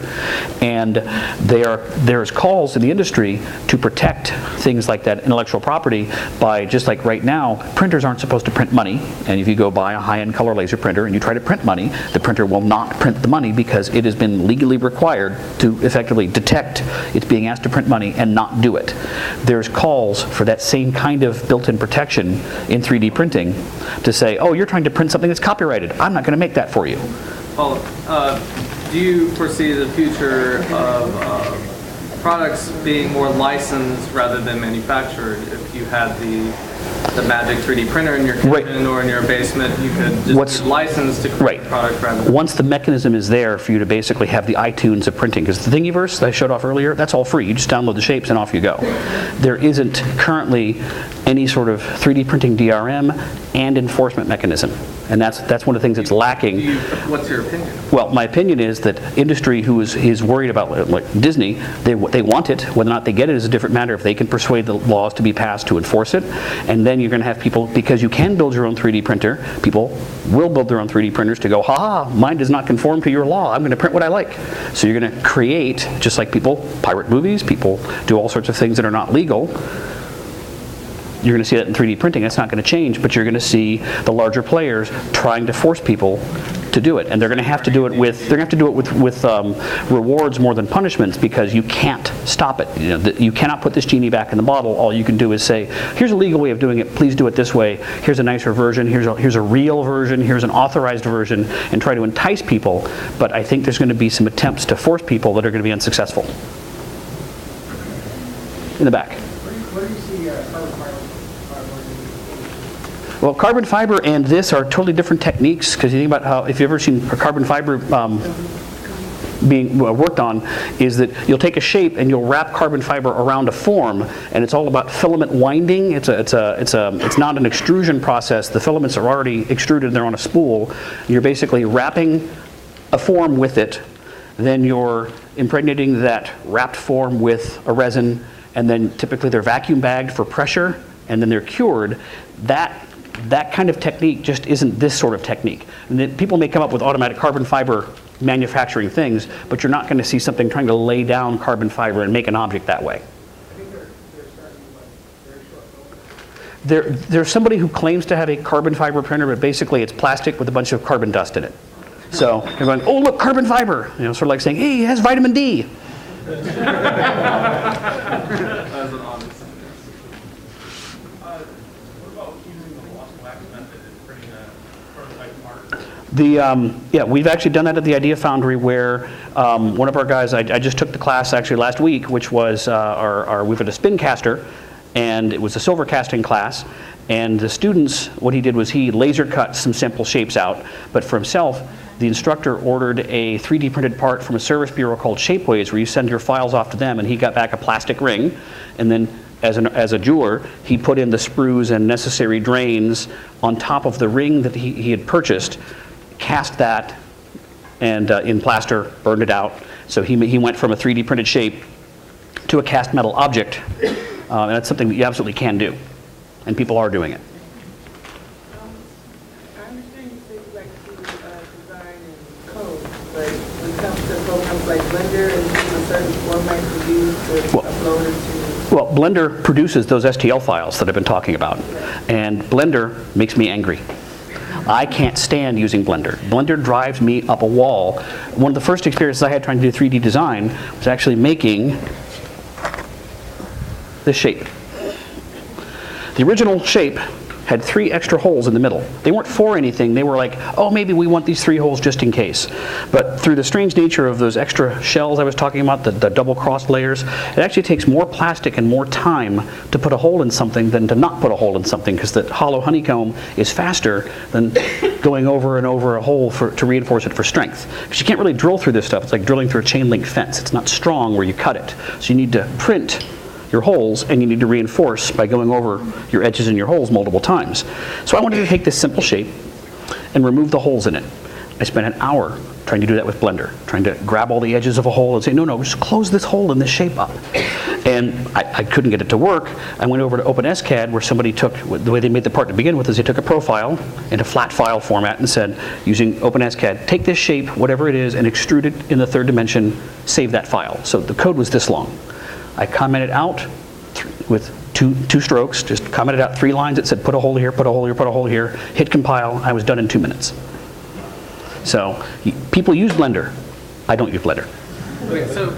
And there's calls in the industry to protect things like that intellectual property by, just like right now, printers aren't supposed to print money. And if you go buy a high-end color laser printer and you try to print money, the printer will not print the money because it has been legally required to effectively detect it's being asked to print money and not do it. There's calls for that same kind of built-in protection in 3D printing to say, oh, you're trying to print something that's copyrighted. I'm not going to make that for you. Well, do you foresee the future of products being more licensed rather than manufactured? If you had the magic 3D printer in your kitchen or in your basement, you could just be licensed to create a product rather than... Once the mechanism is there for you to basically have the iTunes of printing, because the Thingiverse that I showed off earlier, that's all free. You just download the shapes and off you go. There isn't currently any sort of 3D printing DRM and enforcement mechanism. And that's one of the things that's lacking. What's your opinion? Well, my opinion is that industry who is worried about, like Disney, they want it. Whether or not they get it is a different matter. If they can persuade the laws to be passed to enforce it, and then you're going to have people, because you can build your own 3D printer, people will build their own 3D printers to go, ha, mine does not conform to your law. I'm going to print what I like. So you're going to create, just like people pirate movies, people do all sorts of things that are not legal. You're going to see that in 3D printing. That's not going to change, but you're going to see the larger players trying to force people to do it, and they're going to have to do it with rewards more than punishments, because you can't stop it. You cannot put this genie back in the bottle. All you can do is say, here's a legal way of doing it. Please do it this way. Here's a nicer version. Here's a real version. Here's an authorized version, and try to entice people. But I think there's going to be some attempts to force people that are going to be unsuccessful. In the back. Where do you see carbon fiber? Well, carbon fiber and this are totally different techniques, because you think about how, if you've ever seen a carbon fiber being worked on, is that you'll take a shape and you'll wrap carbon fiber around a form, and it's all about filament winding. It's not an extrusion process. The filaments are already extruded, they're on a spool. You're basically wrapping a form with it, then you're impregnating that wrapped form with a resin, and then typically they're vacuum bagged for pressure, and then they're cured. That kind of technique just isn't this sort of technique. And then people may come up with automatic carbon fiber manufacturing things, but you're not going to see something trying to lay down carbon fiber and make an object that way. There's somebody who claims to have a carbon fiber printer, but basically it's plastic with a bunch of carbon dust in it. So they're going, oh look, carbon fiber, you know, sort of like saying, hey, it has vitamin D. Yeah, we've actually done that at the Idea Foundry, where one of our guys, I just took the class actually last week, which was we've got a spin caster, and it was a silver casting class, and the students, what he did was he laser cut some simple shapes out, but for himself, the instructor ordered a 3D printed part from a service bureau called Shapeways, where you send your files off to them, and he got back a plastic ring, and then as a jeweler, he put in the sprues and necessary drains on top of the ring that he had purchased, cast that, and in plaster, burned it out. So he went from a 3D printed shape to a cast metal object, and that's something that you absolutely can do, and people are doing it. I understand you say you like to design and code, but when it comes to programs like Blender, is there a certain format you use to upload it to? Well, Blender produces those STL files that I've been talking about, and Blender makes me angry. I can't stand using Blender. Blender drives me up a wall. One of the first experiences I had trying to do 3D design was actually making this shape. The original shape had 3 extra holes in the middle. They weren't for anything. They were like, oh, maybe we want these 3 holes just in case. But through the strange nature of those extra shells I was talking about, the double-crossed layers, it actually takes more plastic and more time to put a hole in something than to not put a hole in something, because the hollow honeycomb is faster than going over and over a hole to reinforce it for strength. Because you can't really drill through this stuff. It's like drilling through a chain link fence. It's not strong where you cut it. So you need to print your holes, and you need to reinforce by going over your edges and your holes multiple times. So I wanted to take this simple shape and remove the holes in it. I spent an hour trying to do that with Blender, trying to grab all the edges of a hole and say, no, just close this hole in this shape up. And I couldn't get it to work. I went over to OpenCAD, where somebody took, the way they made the part to begin with is they took a profile in a flat file format and said, using OpenCAD, take this shape, whatever it is, and extrude it in the 3rd dimension, save that file. So the code was this long. I commented out with two strokes, just commented out 3 lines that said put a hole here, put a hole here, put a hole here, hit compile. I was done in 2 minutes. So people use Blender. I don't use Blender. Wait, so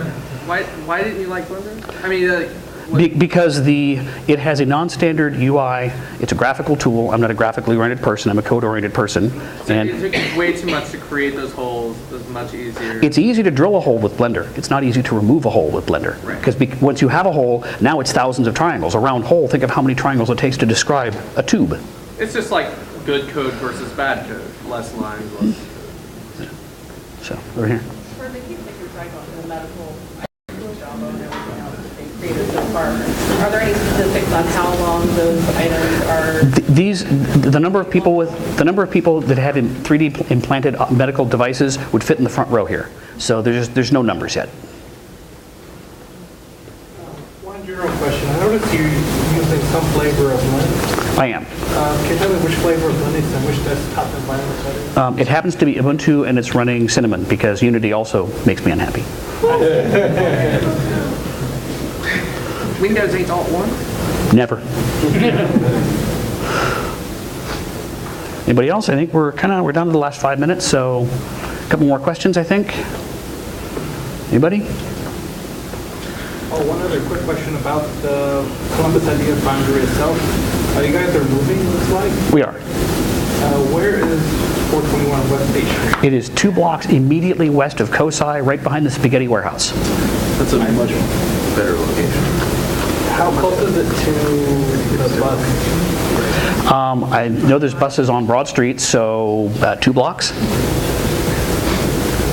why didn't you like Blender? I mean, because it has a non-standard UI. It's a graphical tool. I'm not a graphically oriented person. I'm a code-oriented person. So and it took way too much to create those holes. It was much easier. It's easy to drill a hole with Blender. It's not easy to remove a hole with Blender. Because once you have a hole, now it's thousands of triangles. A round hole, think of how many triangles it takes to describe a tube. It's just like good code versus bad code. Less lines, less code. So, over here. For the case that you're talking about, the medical job and everything else that they created so far, are there any statistics on how long those items are? The number of people that have 3D implanted medical devices would fit in the front row here. So there's no numbers yet. One general question. I noticed you're using some flavor of Linux. I am. Can you tell me which flavor of Linux and which desktop environment that is? It happens to be Ubuntu, and it's running Cinnamon, because Unity also makes me unhappy. Windows 8 Alt 1? Never. Anybody else? I think we're down to the last 5 minutes, so a couple more questions, I think. Anybody? Oh, one other quick question about the Columbus Idea Foundry itself. You guys are moving, looks like? We are. Where is 421 West State? It is 2 blocks immediately west of COSI, right behind the spaghetti warehouse. That's a much better location. How close is it to the bus? I know there's buses on Broad Street, so 2 blocks.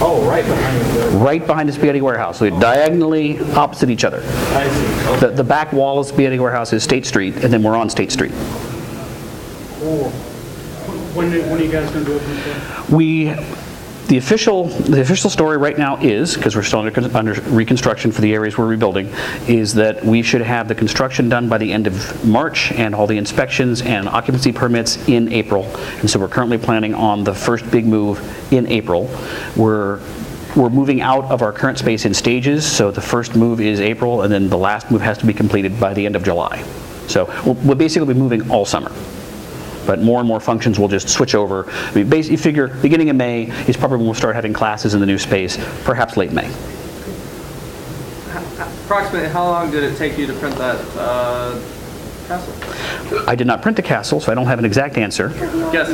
Oh, right behind the... Right behind the spaghetti warehouse. So they're diagonally opposite each other. I see. Okay. The back wall of spaghetti warehouse is State Street, and then we're on State Street. Cool. When are you guys going to do it? The official story right now is, because we're still under reconstruction for the areas we're rebuilding, is that we should have the construction done by the end of March and all the inspections and occupancy permits in April. And so we're currently planning on the first big move in April. We're we're moving out of our current space in stages, so the first move is April, and then the last move has to be completed by the end of July. So we'll basically be moving all summer. But more and more functions will just switch over. I mean, you figure beginning of May is probably when we'll start having classes in the new space, perhaps late May. Approximately how long did it take you to print that castle? I did not print the castle, so I don't have an exact answer. Yes.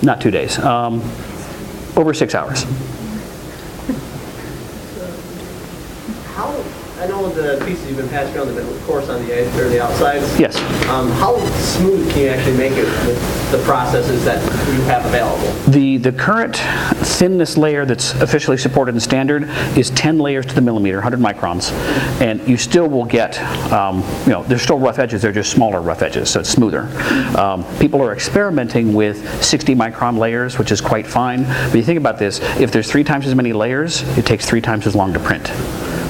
Not 2 days. Over 6 hours. I know the pieces you've been passing around, of course, on the edge or the outsides. Yes. How smooth can you actually make it with the processes that you have available? The current thinness layer that's officially supported in standard is 10 layers to the millimeter, 100 microns, and you still will get, there's still rough edges, they're just smaller rough edges, so it's smoother. People are experimenting with 60 micron layers, which is quite fine, but you think about this, if there's 3 times as many layers, it takes 3 times as long to print.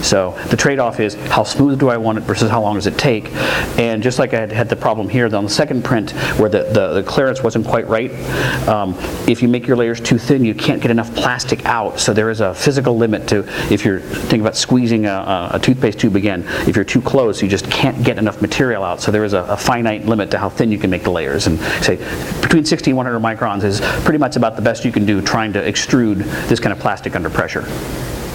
So the trade-off is how smooth do I want it versus how long does it take. And just like I had the problem here on the second print where the clearance wasn't quite right, if you make your layers too thin, you can't get enough plastic out. So there is a physical limit to, if you're thinking about squeezing a toothpaste tube again, if you're too close, you just can't get enough material out. So there is a finite limit to how thin you can make the layers. And say between 60 and 100 microns is pretty much about the best you can do trying to extrude this kind of plastic under pressure.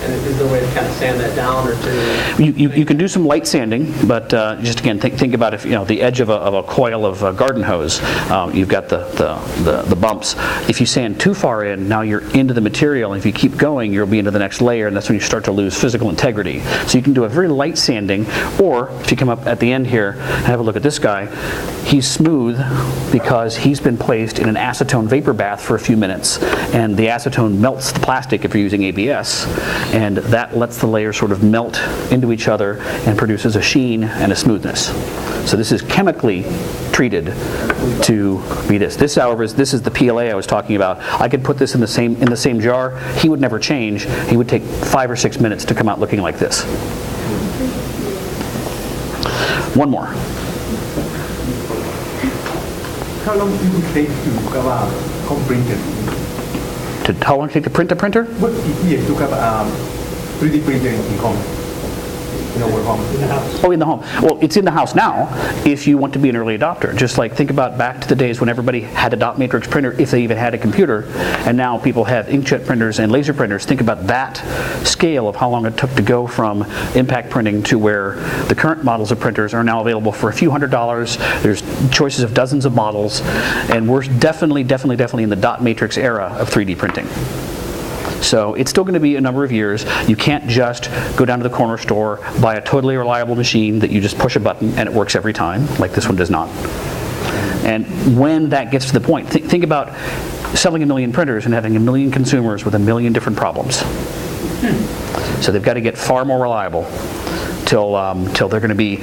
And is there a way to kind of sand that down or to? You can do some light sanding, but just again, think about if the edge of a coil of a garden hose, you've got the bumps. If you sand too far in, now you're into the material, and if you keep going, you'll be into the next layer, and that's when you start to lose physical integrity. So you can do a very light sanding, or if you come up at the end here and have a look at this guy, he's smooth because he's been placed in an acetone vapor bath for a few minutes, and the acetone melts the plastic if you're using ABS. And that lets the layers sort of melt into each other and produces a sheen and a smoothness. So this is chemically treated to be this. This, however, this is the PLA I was talking about. I could put this in the same jar. He would never change. He would take 5 or 6 minutes to come out looking like this. One more. How long do you take to have a home printer? How long does it take to print a printer? What easier to have a 3D printer in home? In our home? In the house. Oh, in the home. Well, it's in the house now if you want to be an early adopter. Just like think about back to the days when everybody had a dot matrix printer, if they even had a computer, and now people have inkjet printers and laser printers. Think about that scale of how long it took to go from impact printing to where the current models of printers are now available for a few $100s. There's choices of dozens of models, and we're definitely in the dot matrix era of 3D printing. So it's still going to be a number of years. You can't just go down to the corner store, buy a totally reliable machine that you just push a button and it works every time, like this one does not. And when that gets to the point, think about selling 1 million printers and having 1 million consumers with 1 million different problems. So they've got to get far more reliable till they're going to be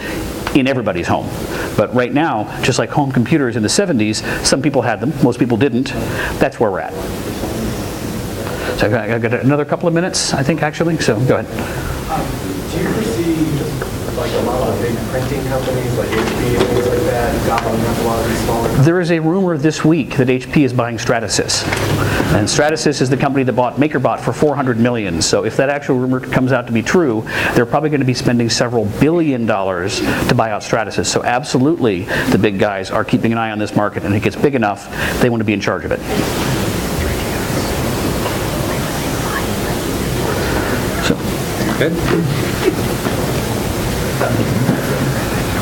in everybody's home. But right now, just like home computers in the 70s, some people had them, most people didn't. That's where we're at. So I've got another couple of minutes, I think, actually, so go ahead. Do you foresee like a lot of big printing companies like HP and things like that gobbling up a lot of these smaller companies? There is a rumor this week that HP is buying Stratasys. And Stratasys is the company that bought MakerBot for $400 million. So if that actual rumor comes out to be true, they're probably going to be spending several $1 billion to buy out Stratasys. So absolutely, the big guys are keeping an eye on this market, and if it gets big enough, they want to be in charge of it. Good.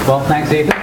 Well, thanks, Ethan.